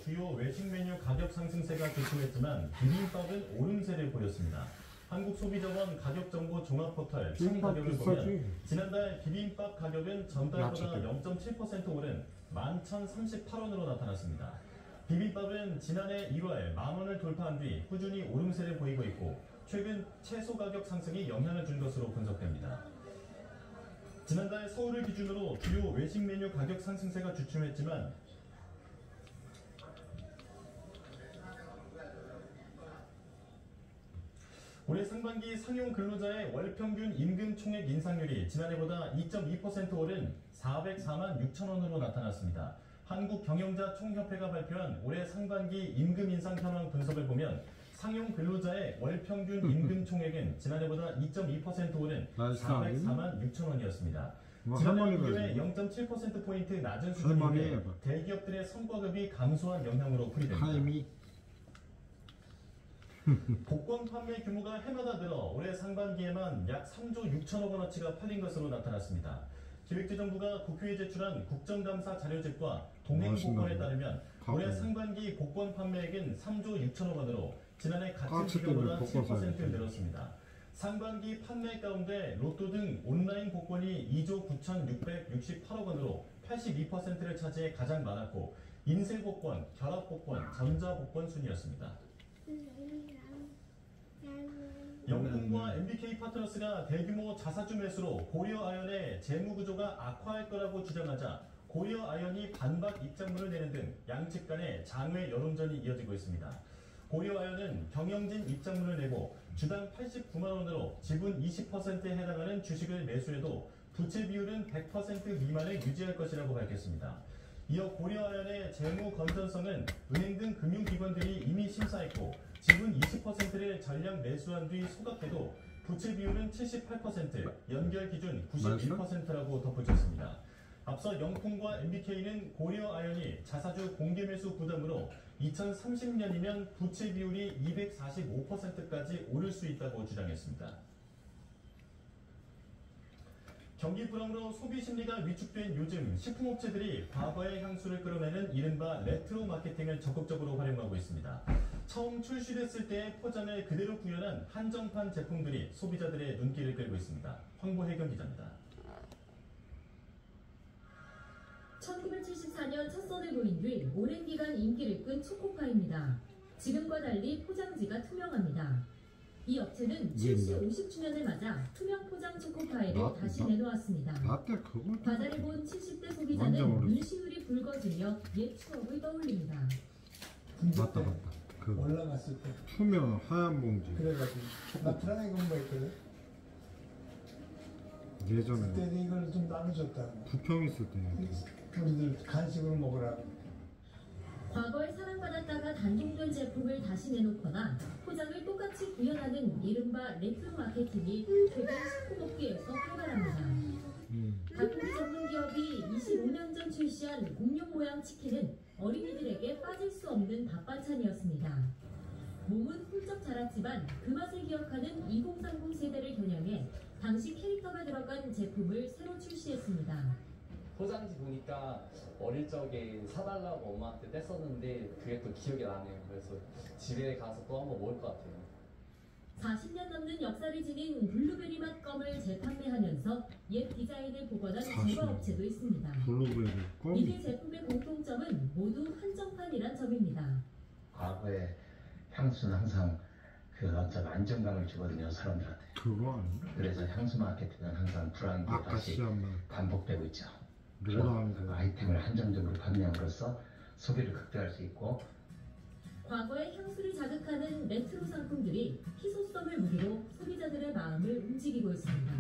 주요 외식 메뉴 가격 상승세가 주춤했지만 비빔밥은 오름세를 보였습니다. 한국소비자원 가격정보 종합포털 참 가격을 보면 지난달 비빔밥 가격은 전달보다 0.7% 오른 11,038원으로 나타났습니다. 비빔밥은 지난해 1월 만원을 돌파한 뒤 꾸준히 오름세를 보이고 있고 최근 채소 가격 상승이 영향을 준 것으로 분석됩니다. 지난달 서울을 기준으로 주요 외식 메뉴 가격 상승세가 주춤했지만 올해 상반기 상용 근로자의 월 평균 임금 총액 인상률이 지난해보다 2.2% 오른 404만 6천원으로 나타났습니다. 한국경영자 총협회가 발표한 올해 상반기 임금 인상 현황 분석을 보면 상용 근로자의 월 평균 임금 총액은 지난해보다 2.2% 오른 404만 6천원이었습니다. 지난해 비교해 0.7%포인트 낮은 수준인데 대기업들의 성과급이 감소한 영향으로 풀이됩니다. 복권 판매 규모가 해마다 늘어 올해 상반기에만 약 3조 6천억 원어치가 팔린 것으로 나타났습니다. 기획재정부가 국회에 제출한 국정감사 자료집과 동행 복권에 따르면 올해 상반기 복권 판매액은 3조 6천억 원으로 지난해 같은 기간보다 7% 늘었습니다. 상반기 판매 가운데 로또 등 온라인 복권이 2조 9,668억 원으로 82%를 차지해 가장 많았고 인쇄복권, 결합복권, 전자복권 순이었습니다. 영풍과 MBK 파트너스가 대규모 자사주 매수로 고려아연의 재무구조가 악화할 거라고 주장하자 고려아연이 반박 입장문을 내는 등 양측 간의 장외 여론전이 이어지고 있습니다. 고려아연은 경영진 입장문을 내고 주당 89만원으로 지분 20%에 해당하는 주식을 매수해도 부채 비율은 100% 미만을 유지할 것이라고 밝혔습니다. 이어 고려아연의 재무 건전성은 은행 등 금융기관들이 이미 심사했고 지분 20%를 전량 매수한 뒤 소각해도 부채 비율은 78%, 연결 기준 91%라고 덧붙였습니다. 앞서 영풍과 MBK는 고려아연이 자사주 공개 매수 부담으로 2030년이면 부채 비율이 245%까지 오를 수 있다고 주장했습니다. 경기 불황으로 소비 심리가 위축된 요즘 식품업체들이 과거의 향수를 끌어내는 이른바 레트로 마케팅을 적극적으로 활용하고 있습니다. 처음 출시됐을 때의 포장을 그대로 구현한 한정판 제품들이 소비자들의 눈길을 끌고 있습니다. 황보혜경 기자입니다. 1974년 첫 선을 보인 뒤 오랜 기간 인기를 끈 초코파입니다. 지금과 달리 포장지가 투명합니다. 이 업체는 출시 50주년을 맞아 투명 포장 초코파이를 다시 내놓았습니다. 과자를 본 70대 소비자는 눈시울이 붉어지며 옛 추억을 떠올립니다. 맞다. 그 올라갔을 때 투명 하얀 봉지. 그래가지고 나 프라이 공부했거든. 예전에 그때 이걸 좀 나눠줬다. 부평 있을 때 우리들 간식으로 먹으라고. 과거에 사랑받았다가 단종된 제품을 다시 내놓거나 포장을 똑같이 구현하는 이른바 레트로 마케팅이 최근 식품업계에서 활발합니다. 닭고기 전문 기업이 25년 전 출시한 공룡 모양 치킨은 어린이들에게 빠질 수 없는 밥반찬이었습니다. 몸은 훌쩍 자랐지만 그 맛을 기억하는 2030 세대를 겨냥해 당시 캐릭터가 들어간 제품을 새로 출시했습니다. 포장지 보니까 어릴 적에 사달라고 엄마한테 뗐었는데 그게 또 기억이 나네요. 그래서 집에 가서 또 한번 먹을 것 같아요. 40년 넘는 역사를 지닌 블루베리 맛 껌을 재판매하면서 옛 디자인을 복원한 제과업체도 있습니다. 이들 제품의 공통점은 모두 한정판이란 점입니다. 과거에 향수는 항상 그 어떤 안정감을 주거든요, 사람들한테. 그거 아니야? 그래서 향수 마케팅은 항상 불안이 다시 반복되고 있죠. 그런 아이템을 한정적으로 판매함으로써 소비를 극대화할 수 있고 과거의 향수를 자극하는 레트로 상품들이 희소성을 무기로 소비자들의 마음을 움직이고 있습니다.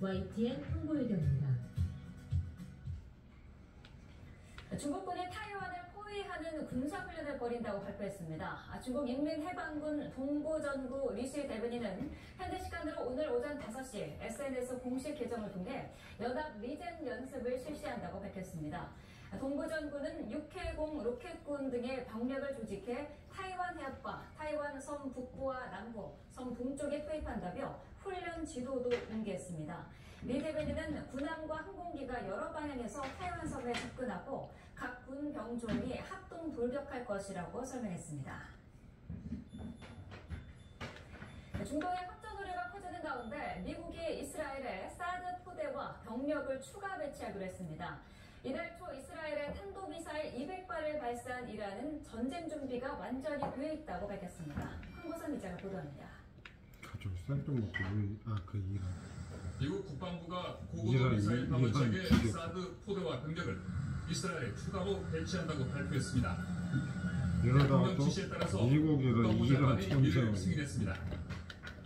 YTN 황보혜경입니다. 중국군이 타이완을 포위하는 군사훈련을 벌인다고 발표했습니다. 중국 인민해방군 동부전구 리시 대변인은 현재 시간으로 오늘 오전 5시 SNS 공식 계정을 통해 연합 리젠 연습을 실시한다고 밝혔습니다. 동부전구는 육해공 로켓군 등의 병력을 조직해 타이완 해협과 타이완 섬 북부와 남부, 섬 동쪽에 투입한다며 훈련 지도도 공개했습니다. 리 대변인은 군함과 항공기가 여러 방향에서 타이완 섬에 접근하고 각 군 병종이 합동 돌격할 것이라고 설명했습니다. 중동의 확전 우려가 커지는 가운데 미국이 이스라엘에 사드 포대와 병력을 추가 배치하기로 했습니다. 이달 초 이스라엘에 탄도미사일 200발을 발사한 이란은 전쟁 준비가 완전히 되어 있다고 밝혔습니다. 황보선 기자가 보도합니다. 가족 생뚱먹고 그 이란. 미국 국방부가 고고도 미사일 방어책의 사드 포대와 병력을 이스라엘에 추가로 배치한다고 발표했습니다. 이러다가 대통령 또 지시에 따라서 미국이랑 국방부 이란 장관이 이를 전쟁을. 승인했습니다.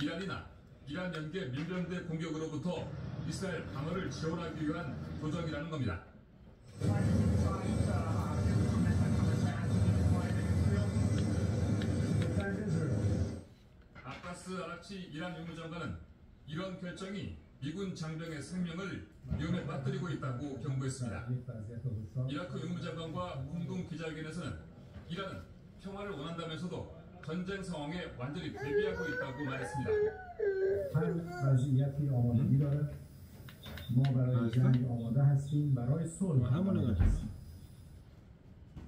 이란이나 이란 연계 민병대 공격으로부터 이스라엘 방어를 지원하기 위한 조정이라는 겁니다. 아바스 아라치 이란 외무장관은 이런 결정이 미군 장병의 생명을 위험에 빠뜨리고 있다고 경고했습니다. 이라크 외무장관과 공동 기자회견에서는 이란은 평화를 원한다면서도 전쟁 상황에 완전히 대비하고 있다고 말했습니다.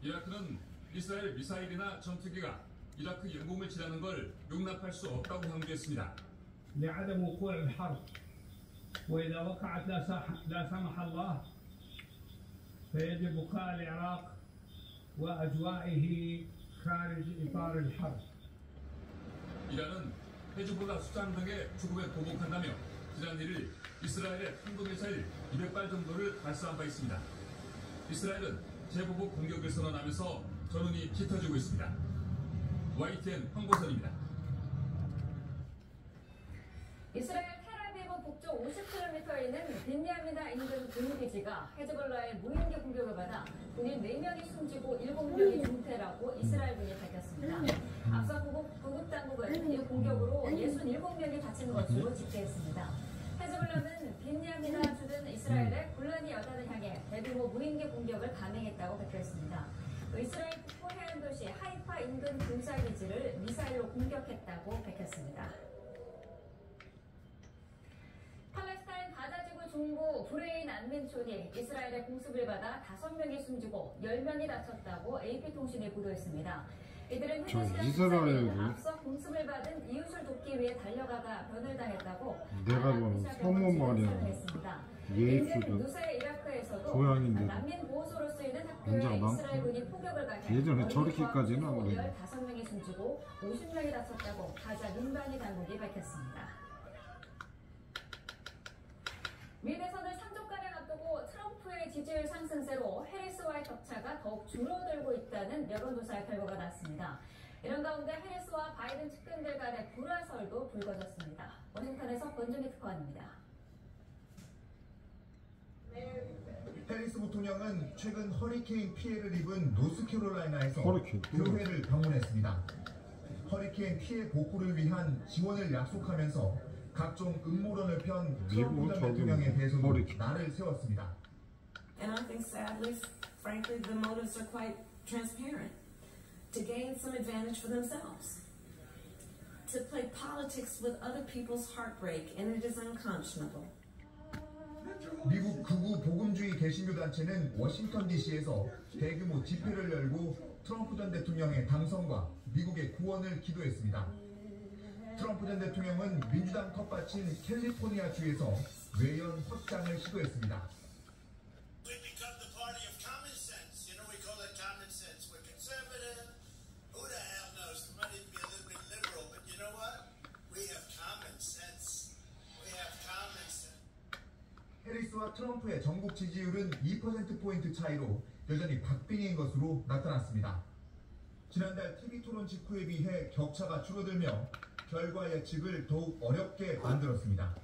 이라크는 이스라엘 미사일이나 전투기가 이라크 영공을 지나는 걸 용납할 수 없다고 강조했습니다. لعدم وقوع الحرب وإذا وقعت لا سمح الله فيجب بقاء العراق وأجوائه خارج إطار الحرب. 이란은 헤즈볼라 수장 등의 죽음에 보복한다며 지난 1일 이스라엘의 탄도미사일 200발 정도를 발사한 바 있습니다. 이스라엘은 재보복 공격을 선언하면서 전운이 짙어지고 있습니다. YTN 황보선입니다. 이스라엘 텔아비브 북쪽 50km에 있는 빈야미나 인근 군기지가 헤즈볼라의 무인기 공격을 받아 군인 4명이 숨지고 7명이 중태라고 이스라엘 군이 밝혔습니다. 앞서 구급 당국은 이 공격으로 67명이 다친 것으로 집계했습니다. 헤즈볼라는 빈야미나 주둔 이스라엘의 골라니 여단을 향해 대규모 무인기 공격을 감행했다고 밝혔습니다. 이스라엘 북부 해안 도시 하이파 인근 군사기지를 미사일로 공격했다고 밝혔습니다. 팔레스타인 가자지구 중부 브레인 난민촌이 이스라엘의 공습을 받아 5명이 숨지고 10명이 다쳤다고 AP통신이 보도했습니다. 이들은 현지 시간 앞서 공습을 받은 이웃을 돕기 위해 달려가다 변을 당했다고 내가 보는 서모 말이야. 예수도 누세 이라크에서도 고향인데 난민 보호소로 쓰이는 문제가 학교에 많고. 이스라엘군이 폭격을 가해 예전에 저렇게까지는 안 그랬는데. 15명이 숨지고 50명이 다쳤다고 가자 민방위 당국이 밝혔습니다. 미 대선을 3주가량 앞두고 트럼프의 지지율 상승세로 해리스와의 격차가 더욱 줄어들고 있다는 여론조사의 결과가 나왔습니다. 이런 가운데 해리스와 바이든 측근들 간의 불화설도 불거졌습니다. 워싱턴에서 권준기 특파원입니다. 해리스 부통령은 최근 허리케인 피해를 입은 노스캐롤라이나에서 허리케인. 교회를 방문했습니다. 허리케인 피해 복구를 위한 지원을 약속하면서 각종 음모론을 편 트럼프 전 대통령에 대해서도 날을 세웠습니다. And I think sadly, frankly, the motives are quite transparent. To gain some advantage for themselves. To play politics with other people's heartbreak, and it is unconscionable. 미국 극우 복음주의 개신교 단체는 워싱턴 DC에서 대규모 집회를 열고 트럼프 전 대통령의 당선과 미국의 구원을 기도했습니다. 트럼프 전 대통령은 민주당 텃밭인 캘리포니아 주에서 외연 확장을 시도했습니다. 해리스와 트럼프의 전국 지지율은 2%포인트 차이로 여전히 박빙인 것으로 나타났습니다. 지난달 TV토론 직후에 비해 격차가 줄어들며 결과 예측을 더욱 어렵게 만들었습니다.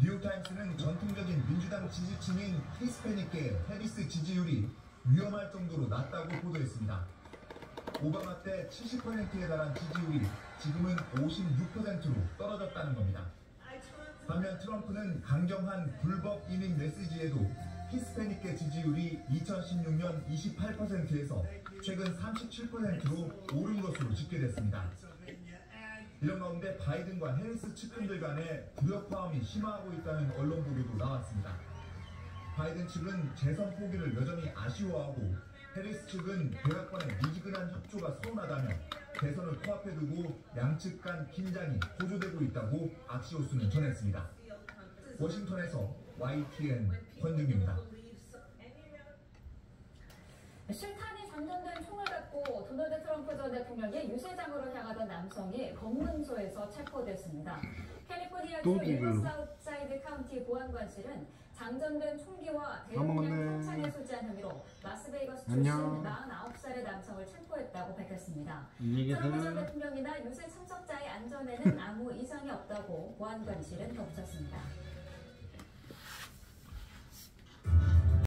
뉴욕타임스는 전통적인 민주당 지지층인 히스패닉계 해리스 지지율이 위험할 정도로 낮다고 보도했습니다. 오바마 때 70%에 달한 지지율이 지금은 56%로 떨어졌다는 겁니다. 반면 트럼프는 강경한 불법 이민 메시지에도 히스패닉계 지지율이 2016년 28%에서 최근 37%로 오른 것으로 집계됐습니다. 이런 가운데 바이든과 해리스 측근들 간의 불협화음이 심화하고 있다는 언론 보도도 나왔습니다. 바이든 측은 재선 포기를 여전히 아쉬워하고 해리스 측은 대화권의 미지근한 협조가 서운하다며 대선을 코앞에 두고 양측 간 긴장이 고조되고 있다고 악시오스는 전했습니다. 워싱턴에서 YTN 권중입니다. 실탄이 장전된 총을 갖고 도널드 트럼프 전 대통령의 유세장으로 향하던 남성이 검문소에서 체포됐습니다. 캘리포니아주 리버사우드사이드 카운티 보안관실은 장전된 총기와 대용량 탄창을 소지한 혐의로 라스베이거스 출신 49살의 남성을 체포했다고 밝혔습니다. 트럼프 전 대통령이나 유세 참석자의 안전에는 아무 이상이 없다고 보안관실은 덧붙였습니다.